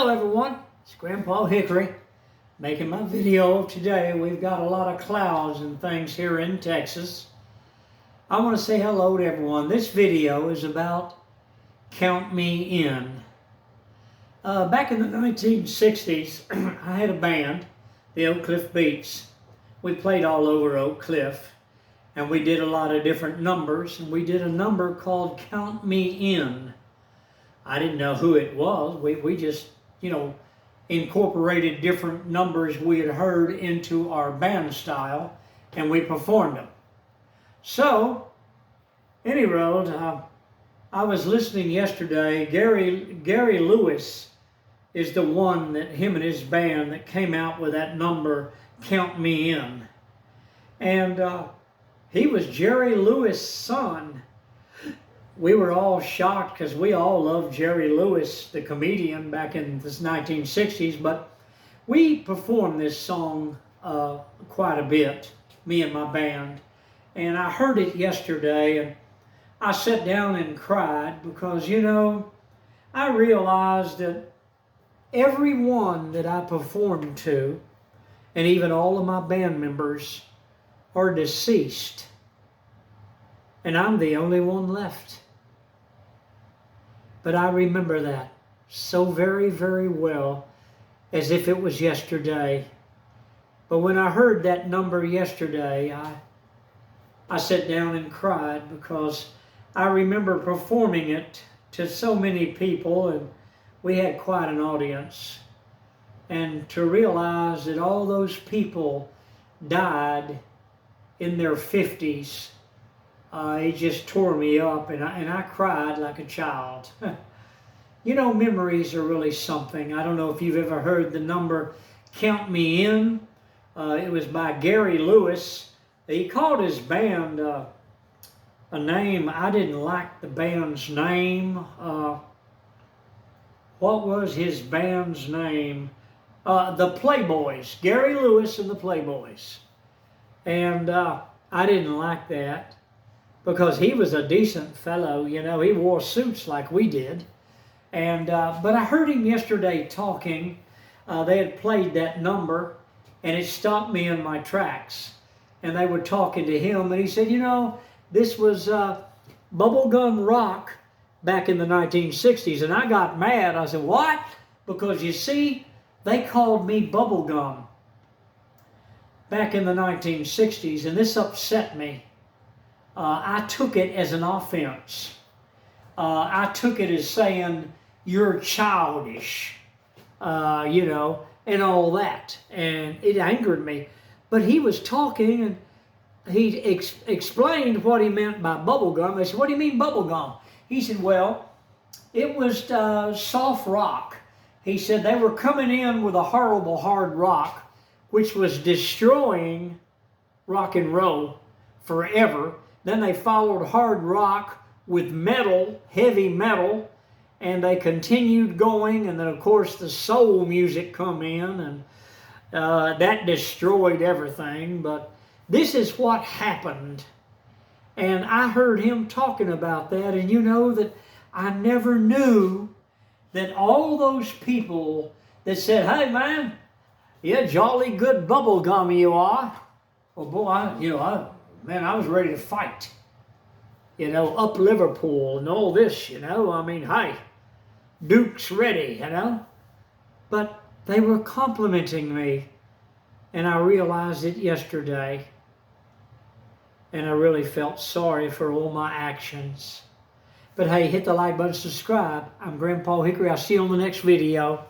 Hello everyone, it's Grandpa Hickory making my video today. We've got a lot of clouds and things here in Texas. I want to say hello to everyone. This video is about Count Me In. Back in the 1960s, I had a band, the Oak Cliff Beats. We played all over Oak Cliff and we did a lot of different numbers, and we did a number called Count Me In. I didn't know who it was. We just, incorporated different numbers we had heard into our band style, and we performed them. So, anyway, I was listening yesterday. Gary Lewis is the one that him and his band that came out with that number, Count Me In. And he was Jerry Lewis' son. We were all shocked because we all loved Jerry Lewis, the comedian, back in the 1960s. But we performed this song quite a bit, me and my band. And I heard it yesterday, and I sat down and cried because, I realized that everyone that I performed to, and even all of my band members, are deceased. And I'm the only one left. But I remember that so very, very well, as if it was yesterday. But when I heard that number yesterday, I sat down and cried because I remember performing it to so many people, and we had quite an audience. And to realize that all those people died in their 50s, it just tore me up, and I cried like a child. Memories are really something. I don't know if you've ever heard the number Count Me In. It was by Gary Lewis. He called his band a name. I didn't like the band's name. What was his band's name? The Playboys. Gary Lewis and the Playboys. And I didn't like that, because he was a decent fellow, he wore suits like we did. And but I heard him yesterday talking. They had played that number, and it stopped me in my tracks. And they were talking to him, and he said, this was bubblegum rock back in the 1960s. And I got mad. I said, what? Because you see, they called me bubblegum back in the 1960s, and this upset me. I took it as an offense. I took it as saying, you're childish, and all that. And it angered me. But he was talking, and he explained what he meant by bubblegum. I said, what do you mean bubblegum? He said, well, it was soft rock. He said they were coming in with a horrible hard rock, which was destroying rock and roll forever. Then they followed hard rock with metal, heavy metal, and they continued going. And then, of course, the soul music come in, and that destroyed everything. But this is what happened. And I heard him talking about that, and that I never knew that all those people that said, hey, man, you're jolly good bubble gum you are. Well, boy, I was ready to fight, up Liverpool and all this, hey, Duke's ready, But they were complimenting me, and I realized it yesterday, and I really felt sorry for all my actions. But hey, hit the like button, subscribe. I'm Grandpa Hickory. I'll see you on the next video.